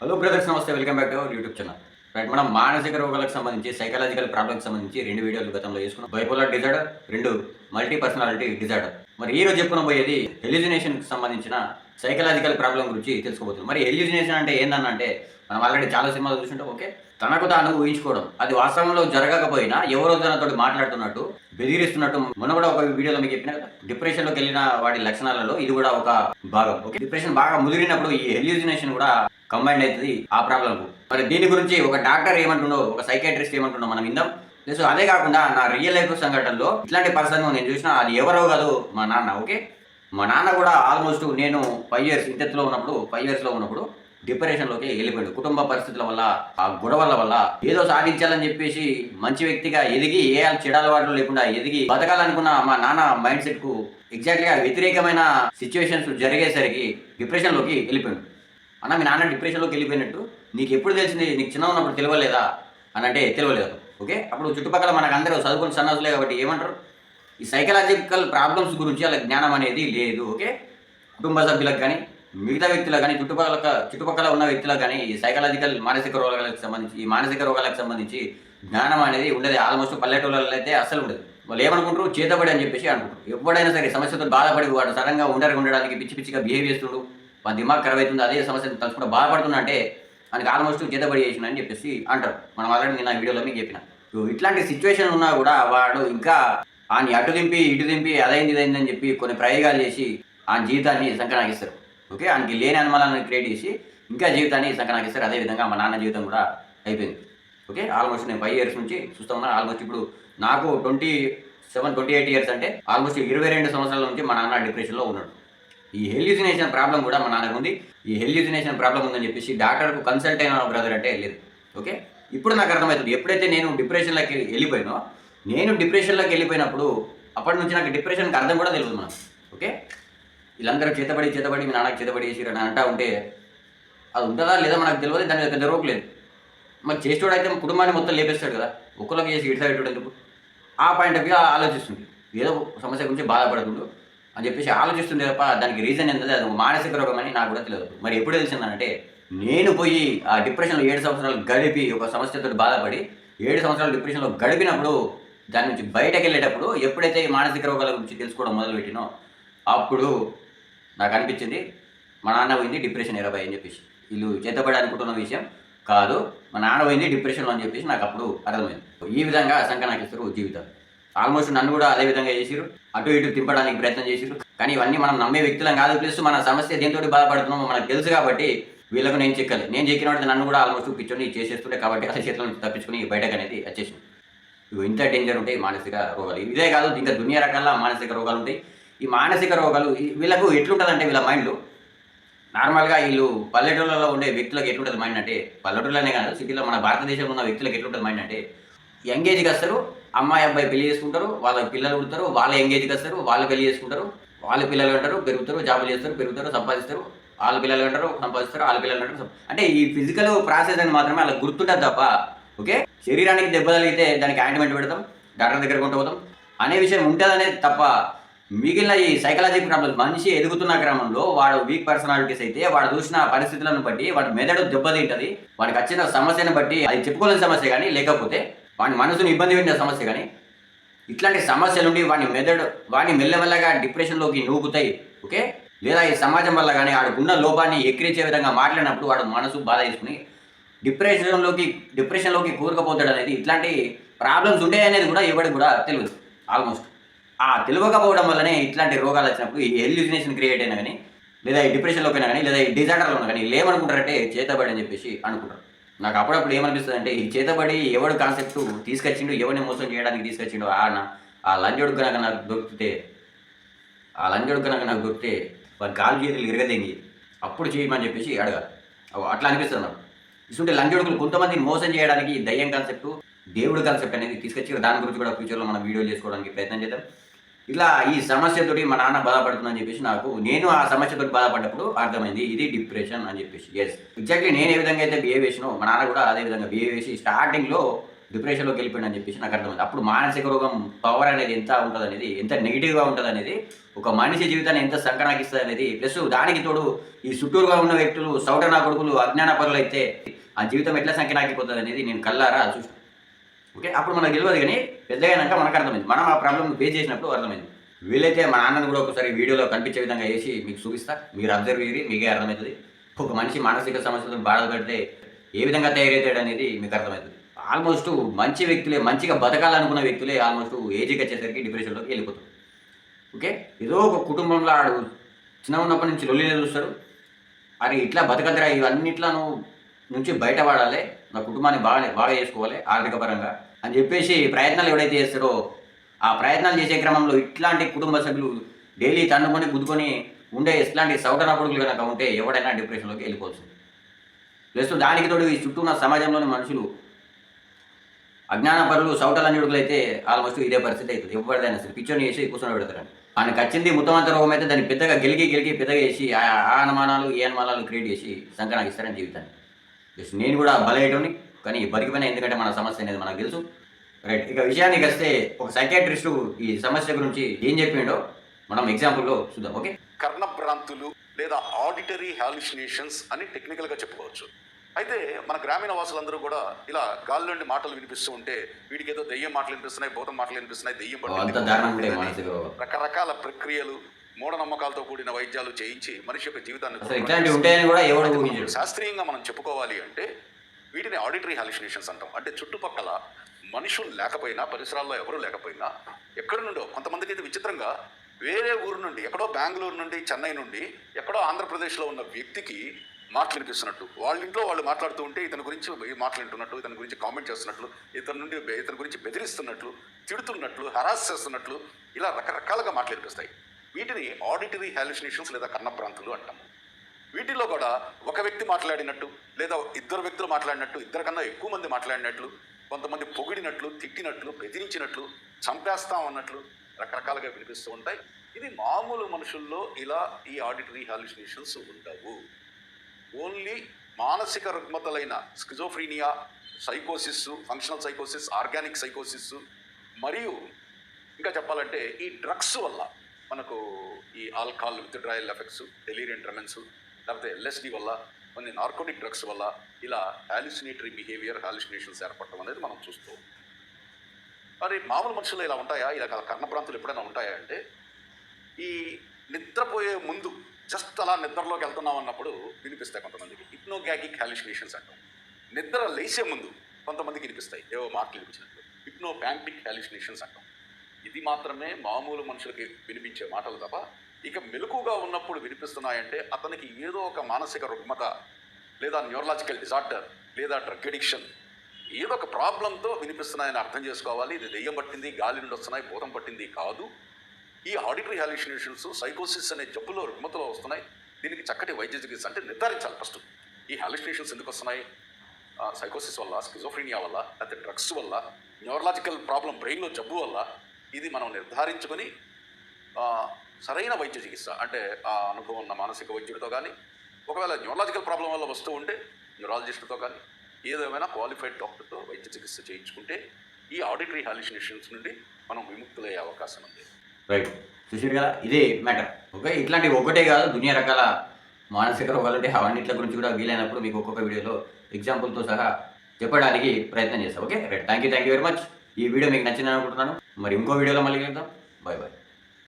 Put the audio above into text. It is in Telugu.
హలో బ్రదర్స్, నమస్తే. Welcome back to our YouTube channel. Right, మనం మానసిక రోగాలకు సంబంధించి సైకలాజికల్ ప్రాబ్లమ్కి సంబంధించి 2 వీడియోలు గతంలో చేసుకున్నాం. Bipolar disorder, 2 multi personality disorder. మరి ఈ రోజు చెప్పుకోబోయేది హెల్యూజినేషన్కి సంబంధించిన సైకలాజికల్ ప్రాబ్లం గురించి తెలుసుకోబోతున్నాం. మరి హెల్యూజినేషన్ అంటే ఏంటంటే మనం ఆల్రెడీ చాలా సినిమాలు చూసుంటాం. ఓకే, తనకు తాను ఊహించుకోవడం, అది వాస్తవంలో జరగకపోయినా ఎవరో తనతో మాట్లాడుతున్నట్టు, బెదిరిస్తున్నట్టు. మొన్న కూడా ఒక వీడియోలో మీకు చెప్పిన కదా, డిప్రెషన్లోకి వెళ్ళిన వాడి లక్షణాలలో ఇది కూడా ఒక భాగం. ఓకే, డిప్రెషన్ బాగా ముదిరినప్పుడు ఈ హెల్యూజినేషన్ కూడా కంబైండ్ అవుతుంది ఆ ప్రాబ్లంకు. మరి దీని గురించి ఒక డాక్టర్ ఏమంటుండో, ఒక సైకాట్రిస్ట్ ఏమంటుండో మనం విందాం. ప్లస్ అదే కాకుండా నా రియల్ లైఫ్ సంఘటనలో ఇట్లాంటి పర్సన్ నేను చూసిన, అది ఎవరో కాదు, మా నాన్న. ఓకే, మా నాన్న కూడా ఆల్మోస్ట్ నేను 5 ఇయర్స్ ఇంటెత్లో ఉన్నప్పుడు, 5 ఇయర్స్లో ఉన్నప్పుడు డిప్రెషన్లోకి వెళ్ళిపోయాడు. కుటుంబ పరిస్థితుల వల్ల, ఆ గొడవల వల్ల ఏదో సాధించాలని చెప్పేసి మంచి వ్యక్తిగా ఎదిగి, ఏ చెడు అలవాట్లు లేకుండా ఎదిగి బతకాలనుకున్న మా నాన్న మైండ్ సెట్కు ఎగ్జాక్ట్గా వ్యతిరేకమైన సిచ్యువేషన్స్ జరిగేసరికి డిప్రెషన్లోకి వెళ్ళిపోయాడు. అన్న, మీ నాన్న డిప్రెషన్లోకి వెళ్ళిపోయినట్టు నీకు ఎప్పుడు తెలిసింది? నీకు చిన్న ఉన్నప్పుడు తెలియలేదా అని అంటే తెలియలేదు. ఓకే, అప్పుడు చుట్టుపక్కల మనకు అందరూ చదువుకుని సన్నసులే కాబట్టి ఏమంటారు, ఈ సైకలాజికల్ ప్రాబ్లమ్స్ గురించి వాళ్ళ జ్ఞానం అనేది లేదు. ఓకే, కుటుంబ సభ్యులకు కానీ, మిగతా వ్యక్తులకు కానీ, చుట్టుపక్కల ఉన్న వ్యక్తులకు కానీ ఈ సైకలాజికల్ మానసిక రోగాలకు సంబంధించి జ్ఞానం అనేది ఉండదు. ఆల్మోస్ట్ పల్లెటూళ్ళలో అయితే అస్సలు ఉండదు. వాళ్ళు ఏమనుకుంటారు, చేతబడి అని చెప్పేసి అనుకుంటారు. ఎవడైనా సరే సమస్యతో బాధపడి వాడు సడన్గా ఉండడానికి పిచ్చి పిచ్చిగా బిహేవ్ చేస్తుండు, వాడి దిమాగ్ ఖరాబ్ అవుతుంది, అదే సమస్యను తలుచుకుంటూ బాధపడుతున్నా అంటే ఆయనకి ఆల్మోస్ట్ చేతబడి చేసిన అని చెప్పేసి అంటారు. మనం ఆల్రెడీ నేను ఆ వీడియోలో మీకు చెప్పిన. ఇట్లాంటి సిచ్యువేషన్ ఉన్నా కూడా వాడు ఇంకా ఆయన అటు దింపి ఇటు దింపి అదైంది ఇదైంది అని చెప్పి కొన్ని ప్రయోగాలు చేసి ఆ జీవితాన్ని సంకనాగిస్తారు. ఓకే, ఆయనకి లేని అనుమానాలను క్రియేట్ చేసి ఇంకా జీవితాన్ని సంకనాగిస్తారు. అదేవిధంగా మా నాన్న జీవితం కూడా అయిపోయింది. ఓకే, ఆల్మోస్ట్ నేను 5 ఇయర్స్ నుంచి చూస్తూ ఉన్నాను. ఆల్మోస్ట్ ఇప్పుడు నాకు 28 ఇయర్స్, అంటే ఆల్మోస్ట్ 22 సంవత్సరాల నుంచి మా నాన్న డిప్రెషన్లో ఉన్నాడు. ఈ హెల్యూజినేషన్ ప్రాబ్లం కూడా మా నాన్నకు ఉంది. ఈ హెల్యూజినేషన్ ప్రాబ్లం ఉందని చెప్పేసి డాక్టర్కు కన్సల్ట్ అయిన బ్రదర్ అంటే లేదు. ఓకే, ఇప్పుడు నాకు అర్థమవుతుంది. ఎప్పుడైతే నేను డిప్రెషన్లోకి వెళ్ళిపోయినప్పుడు అప్పటి నుంచి నాకు డిప్రెషన్కి అర్థం కూడా తెలియదు మనం. ఓకే, వీళ్ళందరూ చేతబడి మీ నాన్నకి చేతబడి చేసి అని అంటా ఉంటే అది ఉంటుందా లేదా మనకు తెలియదు. దాని పెద్ద రోక్ లేదు. మరి చేసేవాడు అయితే కుటుంబాన్ని మొత్తం లేపేస్తాడు కదా, ఒక్కరికి చేసి ఇడిసాడు ఎందుకు? ఆ పాయింట్ ఆఫ్ వ్యూ ఆలోచిస్తుంది. ఏదో సమస్య గురించి బాధపడుతుండు అని చెప్పేసి ఆలోచిస్తుంది తప్ప దానికి రీజన్ ఏంటంటే అది మానసిక రోగం అని నాకు కూడా తెలియదు. మరి ఎప్పుడు తెలిసిందంటే, నేను పోయి ఆ డిప్రెషన్లో 7 సంవత్సరాలు గడిపి, ఒక సమస్యతో బాధపడి 7 సంవత్సరాలు డిప్రెషన్లో గడిపినప్పుడు, దాని నుంచి బయటకు వెళ్ళేటప్పుడు ఎప్పుడైతే ఈ మానసిక రోగాల గురించి తెలుసుకోవడం మొదలుపెట్టినో అప్పుడు నాకు అనిపించింది, మా నాన్న పోయింది డిప్రెషన్ 20 అని చెప్పేసి. వీళ్ళు చేతబడి అనుకుంటున్న విషయం కాదు, మా నాన్న పోయింది డిప్రెషన్లో అని చెప్పేసి నాకు అప్పుడు అర్థమైంది. ఈ విధంగా సంకనాకిస్తారు జీవితాలు. ఆల్మోస్ట్ నన్ను కూడా అదే విధంగా చేసిరు, అటు ఇటు తిప్పడానికి ప్రయత్నం చేసిరు. కానీ ఇవన్నీ మనం నమ్మే వ్యక్తులం కాదు. ప్లస్ మన సమస్య దేంతో బాధపడుతున్నామో మనకు తెలుసు కాబట్టి వీళ్ళకు నేను చెక్కాలి. నేను చెక్కినప్పుడు నన్ను కూడా ఆల్మోస్ట్ పిచ్చోని చేసేస్తుండే కాబట్టి అసలు చేతుల నుంచి తప్పించుకుని బయటకు అనేది వచ్చేసింది. ఇవి ఇంత డేంజర్ ఉంటాయి మానసిక రోగాలు. ఇదే కాదు, ఇంకా దునియా రకాల మానసిక రోగాలు ఉంటాయి. ఈ మానసిక రోగాలు వీళ్ళకు ఎట్లుంటుందంటే, వీళ్ళ మైండ్లో నార్మల్గా వీళ్ళు పల్లెటూళ్ళలో ఉండే వ్యక్తులకు ఎట్లుంటుంది మైండ్ అంటే, పల్లెటూళ్ళనే కాదు సిటీలో మన భారతదేశంలో ఉన్న వ్యక్తులకు ఎట్లుంటుంది మైండ్ అంటే, యంగేజ్కి వస్తారు, అమ్మాయి అబ్బాయి పెళ్లి చేసుకుంటారు, వాళ్ళ పిల్లలు పుడతారు, వాళ్ళ ఎంగేజ్కి వస్తారు, వాళ్ళు పెళ్లి చేసుకుంటారు, వాళ్ళ పిల్లలు అంటారు, పెరుగుతారు, జాబులు చేస్తారు, పెరుగుతారు, సంపాదిస్తారు, వాళ్ళ పిల్లలు అంటారు, సంపాదిస్తారు, వాళ్ళ పిల్లలు అంటారు. అంటే ఈ ఫిజికల్ ప్రాసెస్ అని మాత్రమే అలా గుర్తుంటుంది తప్ప, ఓకే, శరీరానికి దెబ్బ తగిలితే దానికి ఆయింట్మెంట్ పెడతాం, డాక్టర్ దగ్గర కొంటూ పోతాం అనే విషయం ఉంటుందనేది తప్ప, మిగిలిన ఈ సైకలాజికల్ ప్రాబ్లమ్స్, మనిషి ఎదుగుతున్న క్రమంలో వాడు వీక్ పర్సనాలిటీస్ అయితే వాడు చూసిన పరిస్థితులను బట్టి వాడి మెదడు దెబ్బతింటుంది. వాడికి వచ్చిన సమస్యను బట్టి, అది చెప్పుకోలేని సమస్య కానీ, లేకపోతే వాడి మనసుని ఇబ్బంది పెట్టిన సమస్య కానీ, ఇట్లాంటి సమస్యలు ఉండి వాడిని మెల్లమెల్లగా డిప్రెషన్లోకి నూపుతాయి. ఓకే, లేదా ఈ సమాజం వల్ల కానీ వాడుకున్న లోపాన్ని ఎక్కిరించే విధంగా మాట్లాడినప్పుడు వాడు మనసు బాధ చేసుకుని డిప్రెషన్లోకి కూరుకుపోతాడు అనేది, ఇట్లాంటి ప్రాబ్లమ్స్ ఉంటాయి అనేది కూడా ఎవరికి కూడా తెలియదు. ఆల్మోస్ట్ ఆ తెలియకపోవడం వల్లనే ఇట్లాంటి రోగాలు వచ్చినప్పుడు ఈ హెల్యూజినేషన్ క్రియేట్ అయినా కానీ, లేదా ఈ డిప్రెషన్లోకి అయినా కానీ, లేదా ఈ డిజార్డర్లో ఉన్నా కానీ వీళ్ళు ఏమనుకుంటారంటే చేతబడి అని చెప్పేసి అనుకుంటారు. నాకు అప్పుడప్పుడు ఏమనిపిస్తుంది అంటే, ఈ చేతబడి ఎవడు కాన్సెప్ట్ తీసుకొచ్చిండు, ఎవరిని మోసం చేయడానికి తీసుకొచ్చిండు, ఆ లంజోడు కనుక నాకు దొరికితే వారి కాలు చేతులు ఇరగదేంగి అప్పుడు చేయమని చెప్పేసి అడగాలి. అట్లా అనిపిస్తుంది నాకు. ఇటువంటి లంజోడుకులు కొంతమందిని మోసం చేయడానికి దయ్యం కాన్సెప్ట్, దేవుడు కాన్సెప్ట్ అనేది తీసుకొచ్చి దాని గురించి కూడా ఫ్యూచర్లో మనం వీడియో చేసుకోవడానికి ప్రయత్నం చేద్దాం. ఇలా ఈ సమస్యతోటి మా నాన్న బాధపడుతుందని చెప్పేసి నేను ఆ సమస్యతో బాధపడ్డప్పుడు అర్థమైంది ఇది డిప్రెషన్ అని చెప్పేసి. ఎస్, ఎగ్జాక్ట్లీ నేను ఏ విధంగా అయితే బిహేవ్ చేసినో మా నాన్న కూడా అదే విధంగా బిహేవ్ చేసి స్టార్టింగ్లో డిప్రెషన్లోకి వెళ్ళిపోయిందని చెప్పేసి నాకు అర్థమైంది. అప్పుడు మానసిక రోగం పవర్ అనేది ఎంత ఉంటుంది అనేది, ఎంత నెగిటివ్గా ఉంటుంది అనేది, ఒక మనిషి జీవితాన్ని ఎంత సంకనాకిస్తుంది అనేది, ప్లస్ దానికి తోడు ఈ చుట్టూరుగా ఉన్న వ్యక్తులు సౌటనా కొడుకులు అజ్ఞాన పరులు అయితే ఆ జీవితం ఎట్లా సంకనాకిపోతుంది అనేది నేను కల్లారా చూసాను. ఓకే, అప్పుడు మనకు తెలియదు కానీ పెద్దగైనాక మనకు అర్థమైంది. మనం ఆ ప్రాబ్లమ్ ఫేస్ చేసినప్పుడు అర్థమైంది. వీలైతే మా నాన్నని కూడా ఒకసారి వీడియోలో కనిపించే విధంగా వేసి మీకు చూపిస్తా, మీరు అబ్జర్వ్ చేసి మీకే అర్థమవుతుంది. ఒక మనిషి మానసిక సమస్యలతో బాధపడితే ఏ విధంగా తయారవుతాడు అనేది మీకు అర్థమవుతుంది. ఆల్మోస్ట్ మంచి వ్యక్తులే, మంచిగా బతకాలనుకున్న వ్యక్తులే ఆల్మోస్ట్ ఏజ్కి వచ్చేసరికి డిప్రెషన్లోకి వెళ్ళిపోతారు. ఓకే, ఏదో ఒక కుటుంబంలో ఆడు చిన్న ఉన్నప్పటి నుంచి లొల్లిలో చూస్తారు. అరే ఇట్లా బతకద్దురా, ఇవన్నిట్లా నుంచి బయటపడాలి, నా కుటుంబాన్ని బాగా చేసుకోవాలి ఆర్థిక పరంగా అని చెప్పేసి ప్రయత్నాలు ఎవడైతే చేస్తారో, ఆ ప్రయత్నాలు చేసే క్రమంలో ఇట్లాంటి కుటుంబ సభ్యులు డైలీ తన్నుకొని గుద్దుకొని ఉండే ఇట్లాంటి సౌటన కొడుకులు కనుక ఉంటే ఎవడైనా డిప్రెషన్లోకి వెళ్ళిపోవచ్చు. ప్లస్ దానికి తోడు ఈ చుట్టూ ఉన్న సమాజంలోని మనుషులు అజ్ఞానపరులు సౌటలన్యుడుగులు అయితే ఆల్మోస్ట్ ఇదే పరిస్థితి అవుతుంది. ఎవరిదైనా సరే పిచ్చోని చేసి కూర్చొని పెడతారని ఆయనకు వచ్చింది ముత్తమంత రోగం అయితే దాన్ని పెద్దగా గెలికి పెద్దగా చేసి ఆ అనుమానాలు ఏ అనుమానాలు క్రియేట్ చేసి సంకనాగిస్తారని జీవితాన్ని. జస్ట్ నేను కూడా బలయ్యేటోని, కానీ బతికిపోయినా, ఎందుకంటే మన సమస్య అనేది మనకు తెలుసు. రైట్, ఇక విషయానికి వస్తే ఒక సైకాట్రిస్టు ఈ సమస్య గురించి ఏం చెప్పిండో మనం ఎగ్జాంపుల్లో చూద్దాం. ఓకే, కర్ణభ్రాంతులు లేదా ఆడిటరీ హాలుసినేషన్స్ అని టెక్నికల్గా చెప్పుకోవచ్చు. అయితే మన గ్రామీణ వాసులందరూ కూడా ఇలా గాలి నుండి మాటలు వినిపిస్తూ ఉంటే వీడికి ఏదో దెయ్యం మాటలు వినిపిస్తున్నాయి, భూతం మాటలు వినిపిస్తున్నాయి, దెయ్యం రకరకాల ప్రక్రియలు, మూఢనమ్మకాలతో కూడిన వైద్యాలు చేయించి మనిషి యొక్క జీవితాన్ని శాస్త్రీయంగా మనం చెప్పుకోవాలి అంటే వీటిని ఆడిటరీ హాలుసినేషన్స్ అంటాం. అంటే చుట్టుపక్కల మనుషులు లేకపోయినా, పరిసరాల్లో ఎవరు లేకపోయినా, ఎక్కడి నుండో కొంతమందికి అయితే విచిత్రంగా వేరే ఊరు నుండి, ఎక్కడో బెంగళూరు నుండి, చెన్నై నుండి, ఎక్కడో ఆంధ్రప్రదేశ్లో ఉన్న వ్యక్తికి మాటలు వినిపిస్తున్నట్టు, వాళ్ళ ఇంట్లో వాళ్ళు మాట్లాడుతూ ఉంటే ఇతని గురించి మాట్లాడుతున్నట్టు, ఇతని గురించి కామెంట్ చేస్తున్నట్లు, ఇతని గురించి బెదిరిస్తున్నట్లు, తిడుతున్నట్లు, హరాస్ చేస్తున్నట్లు, ఇలా రకరకాలుగా మాటలు వినిపిస్తాయి. వీటిని ఆడిటరీ హాలుసినేషన్స్ లేదా కర్ణభ్రాంతులు అంటాము. వీటిల్లో కూడా ఒక వ్యక్తి మాట్లాడినట్టు, లేదా ఇద్దరు వ్యక్తులు మాట్లాడినట్టు, ఇద్దరు కన్నా ఎక్కువ మంది మాట్లాడినట్లు, కొంతమంది పొగిడినట్లు, తిట్టినట్లు, బెదిరించినట్లు, చంపేస్తాం అన్నట్లు రకరకాలుగా వినిపిస్తూ ఉంటాయి. ఇది మామూలు మనుషుల్లో ఇలా ఈ ఆడిటరీ హాలుసినేషన్స్ ఉండవు. ఓన్లీ మానసిక రుగ్మతలైన స్కిజోఫ్రీనియా, సైకోసిస్, ఫంక్షనల్ సైకోసిస్, ఆర్గానిక్ సైకోసిస్, మరియు ఇంకా చెప్పాలంటే ఈ డ్రగ్స్ వల్ల మనకు ఈ ఆల్కహాల్ విత్డ్రాయల్ ఎఫెక్ట్స్, డెలీరియం ట్రెమెన్స్, లేకపోతే ఎల్ఎస్డి వల్ల, కొన్ని నార్కోటిక్ డ్రగ్స్ వల్ల ఇలా హాలుసినేటరీ బిహేవియర్, హాలుసినేషన్స్ ఏర్పడటం అనేది మనం చూస్తూ. మరి మామూలు మనుషుల్లో ఇలా ఉంటాయా, ఇలా కర్ణభ్రాంతులు ఎప్పుడైనా ఉంటాయా అంటే, ఈ నిద్రపోయే ముందు జస్ట్ అలా నిద్రలోకి వెళ్తున్నాం అన్నప్పుడు వినిపిస్తాయి కొంతమందికి. హిప్నోగ్యాగిక్ హాలుసినేషన్స్ అంటాం. నిద్ర లేచే ముందు కొంతమందికి వినిపిస్తాయి, ఏవో మాటలు వినిపించినట్లు. హిప్నోపాంటిక్ హాలుసినేషన్స్ అంటాం. ఇది మాత్రమే మామూలు మనుషులకి వినిపించే మాటలు తప్ప, ఇక మెలకుగా ఉన్నప్పుడు వినిపిస్తున్నాయంటే అతనికి ఏదో ఒక మానసిక రుగ్మత, లేదా న్యూరలాజికల్ డిజార్డర్, లేదా డ్రగ్ అడిక్షన్, ఏదో ఒక ప్రాబ్లంతో వినిపిస్తున్నాయని అర్థం చేసుకోవాలి. ఇది దెయ్యం పట్టింది, గాలి నుండి వస్తున్నాయి, భూతం పట్టింది కాదు. ఈ ఆడిటరీ హాలుసినేషన్స్ సైకోసిస్ అనే జబ్బులో, రుగ్మతలో వస్తున్నాయి. దీనికి చక్కటి వైద్య చికిత్స అంటే నిర్ధారించాలి ఫస్ట్. ఈ హాలుసినేషన్స్ ఎందుకు వస్తున్నాయి? సైకోసిస్ వల్ల, స్కిజోఫ్రీనియా వల్ల, లేకపోతే డ్రగ్స్ వల్ల, న్యూరలాజికల్ ప్రాబ్లం, బ్రెయిన్లో జబ్బు వల్ల, ఇది మనం నిర్ధారించుకొని సరైన వైద్య చికిత్స అంటే ఆ అనుభవం ఉన్న మానసిక వైద్యుడితో కానీ, ఒకవేళ న్యూరలాజికల్ ప్రాబ్లం వల్ల వస్తూ ఉంటే న్యూరాలజిస్ట్తో కానీ, ఏదేమైనా క్వాలిఫైడ్ డాక్టర్తో వైద్య చికిత్స చేయించుకుంటే ఈ ఆడిటరీ హాలుసినేషన్స్ నుండి మనం విముక్తులయ్యే అవకాశం ఉంది. రైట్, చూసారు కదా, ఇదే మ్యాటర్. ఓకే, ఇట్లాంటి ఒకటే కాదు, దునియా రకాల మానసిక రోగాలు అంటే అవన్నిట్ల గురించి కూడా వీలైనప్పుడు మీకు ఒక్కొక్క వీడియోలో ఎగ్జాంపుల్తో సహా చెప్పడానికి ప్రయత్నం చేస్తాం. Okay right, thank you very much. ఈ వీడియో మీకు నచ్చిందని అనుకుంటున్నాను. మరి ఇంకో వీడియోలో మళ్ళీ కలుద్దాం. బాయ్.